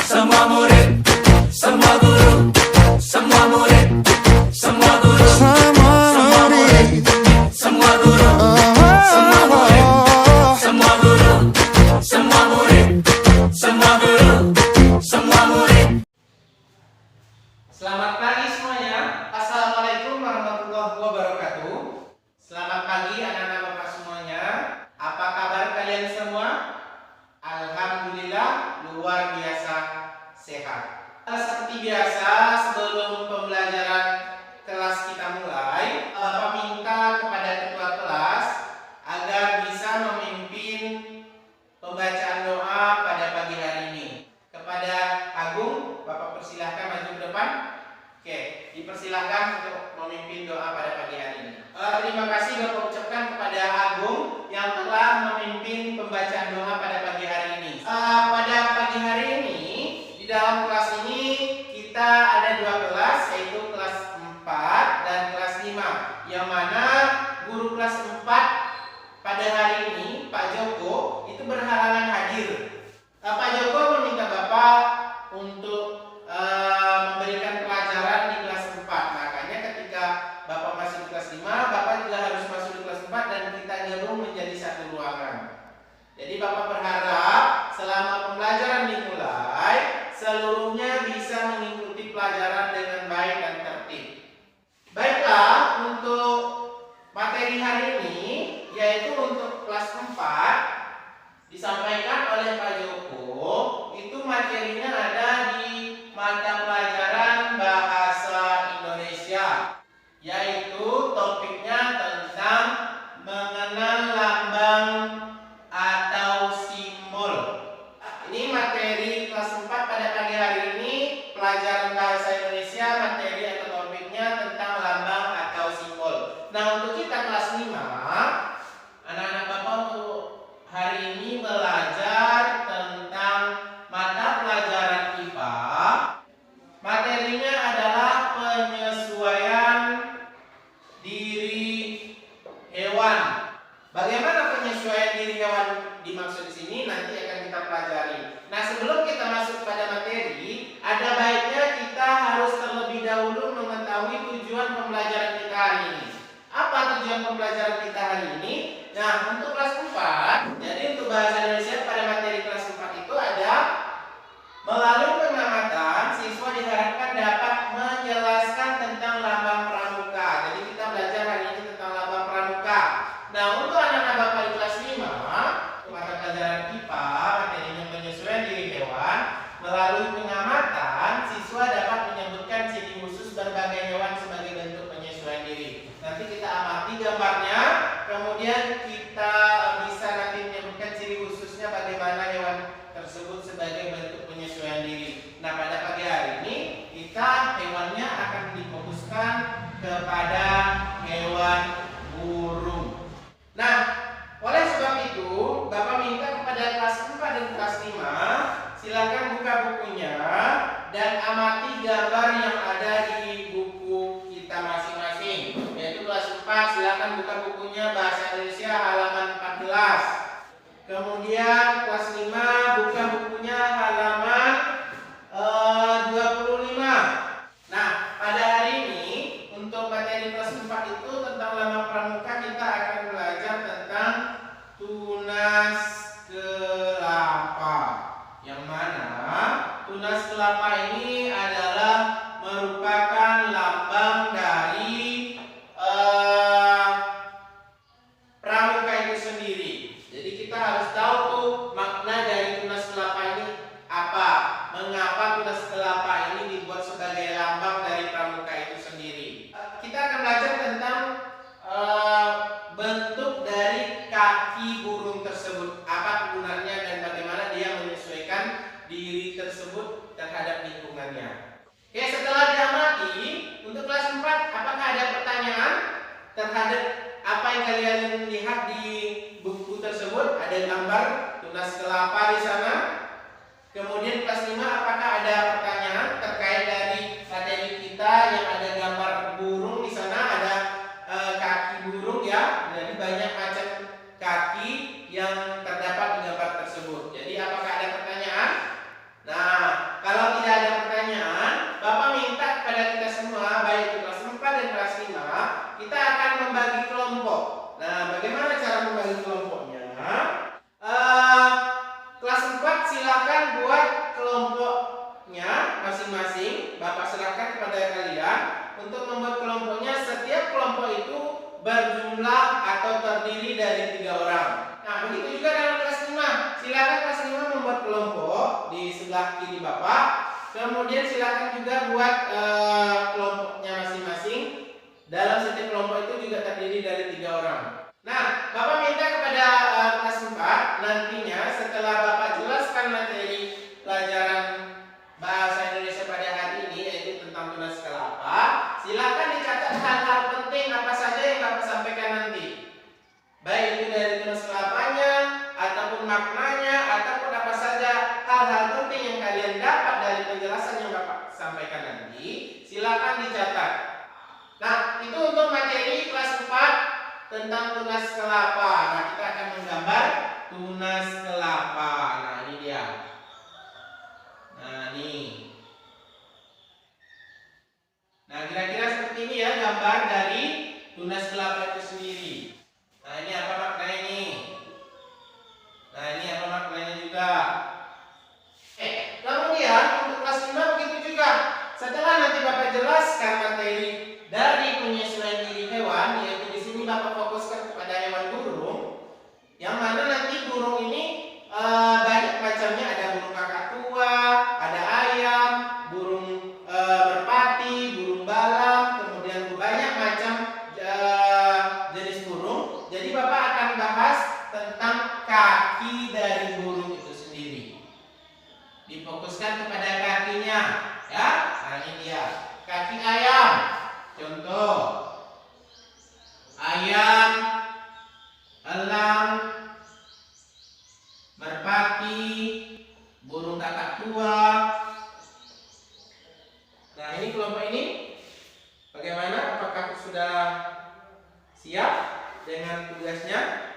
Semua murid, semua guru, semua murid, semua guru, semua murid, semua guru, semua murid, semua guru, semua murid, semua guru, semua murid. Selamat pagi semuanya. Assalamualaikum warahmatullahi wabarakatuh. Selamat pagi anak-anak bapak semuanya. Apa kabar kalian semua? Alhamdulillah luar biasa sehat. Seperti biasa sebelum pembelajaran kelas kita mulai, Bapak minta kepada ketua kelas agar bisa memimpin pembacaan doa pada pagi hari ini. Kepada Agung, Bapak persilahkan maju ke depan. Oke, dipersilahkan untuk memimpin doa pada pagi hari ini. Terima kasih Bapak ucapkan kepada Agung yang telah memimpin pembacaan doa pada pagi hari ini. Pada pagi hari ini, di dalam kelas ini kita ada dua kelas, yaitu kelas 4 dan kelas 5. Yang mana guru kelas 4 pada hari ini, Pak Joko, itu berhalangan hadir. Pak Joko meminta Bapak untuk memberikan pelajaran di kelas 4. Makanya ketika Bapak masuk di kelas 5, Bapak juga harus masuk di kelas 4 dan kita gabung menjadi satu ruangan. Jadi Bapak berharap selama pembelajaran dimulai, seluruhnya bisa mengikuti pelajaran dengan baik dan tertib. Baiklah, untuk materi hari ini, yaitu untuk kelas 4, disampaikan oleh Pak Joko, itu materinya ada di mata pelajaran Bahasa Indonesia, yaitu topiknya tentang mengenal lambang atau simbol. Ini materi kelas 4 pada pagi hari ini, pelajaran Bahasa Indonesia, materi atau topiknya tentang lambang atau simbol. Nah, untuk kita kelas 5, anak-anak Bapak untuk hari ini belajar tentang mata pelajaran IPA. Materinya adalah penyesuaian diri hewan. Bagaimana penyesuaian diri hewan dimaksud di sini nanti akan kita pelajari. Nah, sebelum kita masuk pada materi, ada baiknya kita harus terlebih dahulu mengetahui tujuan pembelajaran kita hari ini. Apa tujuan pembelajaran kita hari ini? Nah, untuk kelas 4, jadi untuk Bahasa Indonesia pada materi kelas 4 itu ada melalui pengamatan, siswa diharapkan dapat menjelaskan tentang lambang pramuka. Jadi kita belajar hari ini tentang lambang pramuka. Nah, untuk anak-anak Bapak di kelas 5, mata pelajaran IPA, materinya penyesuaian diri hewan, melalui pengamatan, siswa dapat menyebutkan ciri khusus berbagai hewan sebagai bentuk penyesuaian diri. Nanti kita amati gambarnya, kemudian kita bisa nanti menyebutkan ciri khususnya bagaimana hewan tersebut sebagai bentuk penyesuaian diri. Nah, pada pagi hari ini kita hewannya akan difokuskan kepada hewan burung. Nah, oleh sebab itu Bapak minta kepada kelas 4 dan kelas 5, silakan buka bukunya dan amati gambar yang ada di buku kita masing-masing. Yaitu kelas 4, silakan buka bukunya Bahasa Indonesia halaman 14. Kemudian kelas 5 buka bukunya halaman 25. Nah, pada hari ini untuk materi kelas 4 itu tentang lambang pramuka kita akan belajar tentang tunas kelapa. Yang mana tunas kelapa ini adalah merupakan lambang dari pramuka itu sendiri. Jadi kita harus tahu tuh makna dari tunas kelapa ini apa. Mengapa tunas kelapa ini dibuat sebagai lambang dari pramuka itu sendiri. Kita akan belajar tentang bentuk dari kaki burung tersebut, apa kegunaannya dan bagaimana dia menyesuaikan diri tersebut terhadap lingkungannya. Oke, setelah diamati, untuk kelas 4, apakah ada pertanyaan terhadap apa yang kalian lihat di buku tersebut? Ada gambar tunas kelapa di sana. Kemudian kelas 5, apakah ada pertanyaan terkait dari materi kita yang ada gambar burung di sana, ada kaki burung ya. Jadi banyak macam kaki yang terdapat di gambar tersebut. Jadi apakah ada pertanyaan? Nah, 4 silakan buat kelompoknya masing-masing. Bapak serahkan kepada kalian untuk membuat kelompoknya. Setiap kelompok itu berjumlah atau terdiri dari 3 orang. Nah, begitu juga dalam kelas 5. Silakan kelas 5 membuat kelompok di sebelah kiri Bapak. Kemudian silakan juga buat kelompoknya masing-masing. Dalam setiap kelompok itu juga terdiri dari 3 orang. Nah, Bapak minta kepada kelas 4 nantinya setelah Bapak jelaskan materi pelajaran bahasa Indonesia pada hari ini, yaitu tentang tunas kelapa, silakan dicatat hal-hal penting apa saja yang Bapak sampaikan nanti. Baik itu dari tunas kelapanya, ataupun maknanya, ataupun apa saja hal-hal penting yang kalian dapat dari penjelasan yang Bapak sampaikan nanti, silakan dicatat. Nah, itu untuk materi kelas 4 tentang tunas kelapa. Nah, kita akan menggambar tunas kelapa. Nah, ini dia. Nah, ini. Nah, kira-kira seperti ini ya gambar dari tunas kelapa itu sendiri. Nah, ini apa maknanya ini? Nah, ini apa maknanya juga? Kemudian untuk kelas 5 begitu juga. Setelah nanti Bapak jelaskan materi dari penyesuaian diri hewan, yaitu di sini Bapak fokuskan kepada hewan burung, yang mana nanti burung ini banyak macamnya. Ada burung kakatua, ada ayam, burung merpati, burung balang, kemudian banyak macam jenis burung. Jadi Bapak akan bahas tentang kaki dari burung itu sendiri. Difokuskan kepada kakinya, ya. Nah, ini dia kaki ayam. Contoh, ayam, elang, merpati, burung kakatua. Nah, ini kelompok ini bagaimana? Apakah sudah siap dengan tugasnya?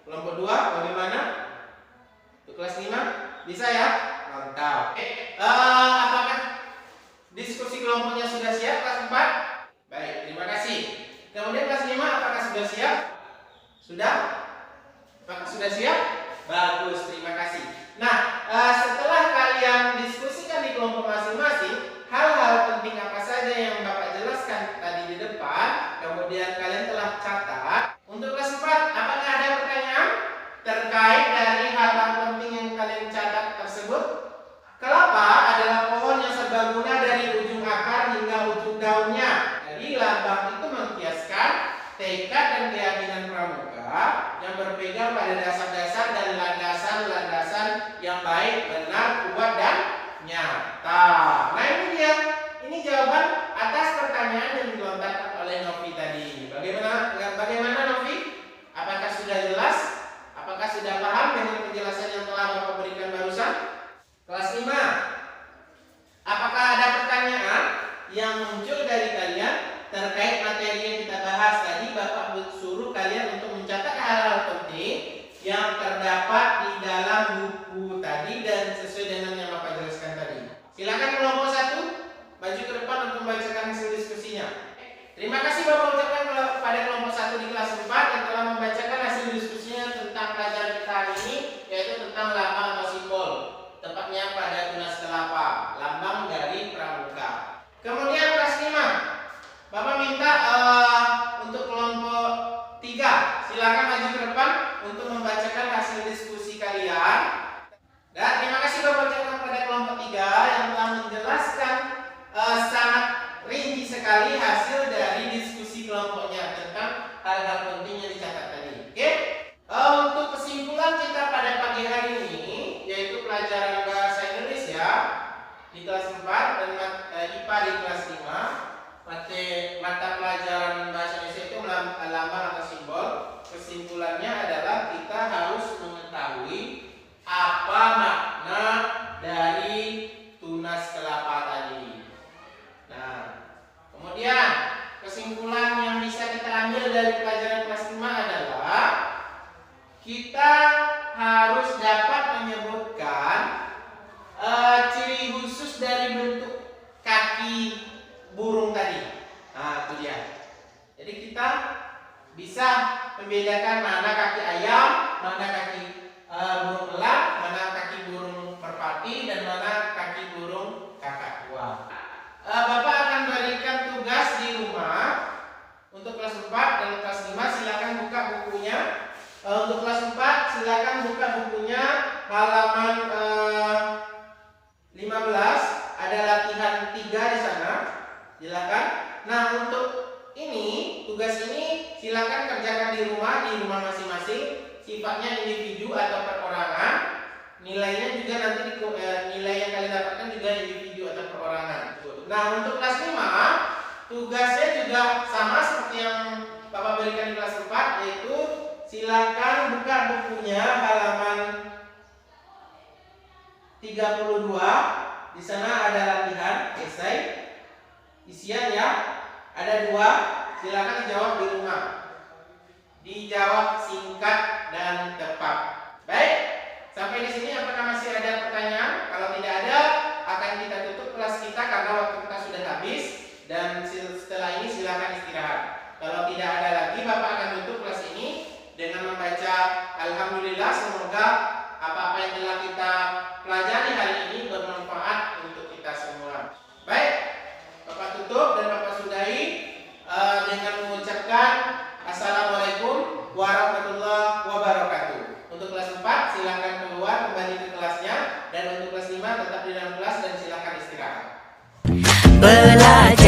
Kelompok 2 bagaimana? Untuk kelas 5 bisa ya? Mantap. Apakah diskusi kelompoknya sudah siap kelas 4? Baik, terima kasih. Kemudian kelas 5 apakah sudah siap? Sudah? Apakah sudah siap? Bagus, terima kasih. Nah, setelah kalian diskusikan di kelompok masing-masing, hal-hal penting apa saja yang Bapak jelaskan tadi di depan, kemudian kalian telah catat. Untuk kelas 4, apakah ada pertanyaan terkait dari hal-hal penting yang kalian catat tersebut? Kelapa adalah pohon yang serbaguna dari ujung akar hingga ujung daunnya. Jadi lambang itu mengkiaskan tekad dan keyakinan pramuka yang berpegang pada dasar-dasar dan landasan-landasan yang baik, benar, kuat, dan nyata. Nah, ini dia. Ini jawaban atas pertanyaan yang dilontarkan oleh Novi tadi. Bagaimana Novi? Apakah sudah jelas? Apakah sudah paham dengan penjelasan yang telah Bapak berikan barusan? Kelas 5. Apakah ada pertanyaan yang muncul dari kalian terkait materi yang kita bahas tadi? Bapak suruh kalian untuk mencatat hal-hal penting yang terdapat di dalam buku tadi dan sesuai dengan yang Bapak jelaskan tadi. Silakan kelompok 1 maju ke depan untuk membacakan hasil diskusinya. Terima kasih Bapak ucapkan kepada kelompok 1 di kelas 4 yang telah membacakan hasil diskusinya tentang pelajaran kita hari ini, yaitu tentang lambang atau simbol. Tepatnya pada tunas kelapa, lambang dari pramuka. Kemudian kelas 5, Bapak minta untuk kelompok 3, silakan maju ke depan untuk membacakan hasil diskusi kalian. Dan terima kasih Bapak ucapkan kepada kelompok 3 yang telah menjelaskan sangat rinci sekali hasil dari diskusi kelompoknya tentang hal-hal penting yang dicatat tadi. Oke? Untuk kesimpulan kita pada pagi hari ini, yaitu pelajaran bahasa Indonesia di kelas 4 dan IPA di kelas 5. Mata pelajaran bahasa Indonesia itu lambang atau simbol. Kesimpulannya adalah kita harus mengetahui apa makna dari tunas kelapa tadi. Nah, kemudian kesimpulan yang bisa kita ambil dari pelajaran kelas 5 adalah kita harus dapat menyebutkan ciri khusus dari bentuk kaki burung tadi. Nah, itu dia. Jadi kita bisa membedakan mana kaki ayam, mana kaki burung elang, mana kaki sifatnya individu atau perorangan. Nilainya juga nanti nilai yang kalian dapatkan juga individu atau perorangan. Nah, untuk kelas 5 tugasnya juga sama seperti yang Bapak berikan di kelas 4, yaitu silakan buka bukunya halaman 32. Di sana ada latihan esai. Isian ya, ada 2. Silakan dijawab di rumah. Dijawab singkat dan tepat. Baik, sampai di sini apakah masih ada pertanyaan? Kalau tidak ada, akan kita tutup kelas kita karena waktu kita sudah habis, dan setelah ini silakan istirahat. Kalau tidak ada lagi, Bapak akan tutup kelas ini dengan membaca Alhamdulillah. Semoga apa-apa yang telah kita pelajari hari ini bermanfaat untuk kita semua. Baik, Bapak tutup dan Bapak sudahi dengan mengucapkan Assalamualaikum warahmatullahi wabarakatuh. Untuk kelas 4 silakan keluar kembali ke kelasnya, dan untuk kelas 5 tetap di dalam kelas dan silakan istirahat. Belajar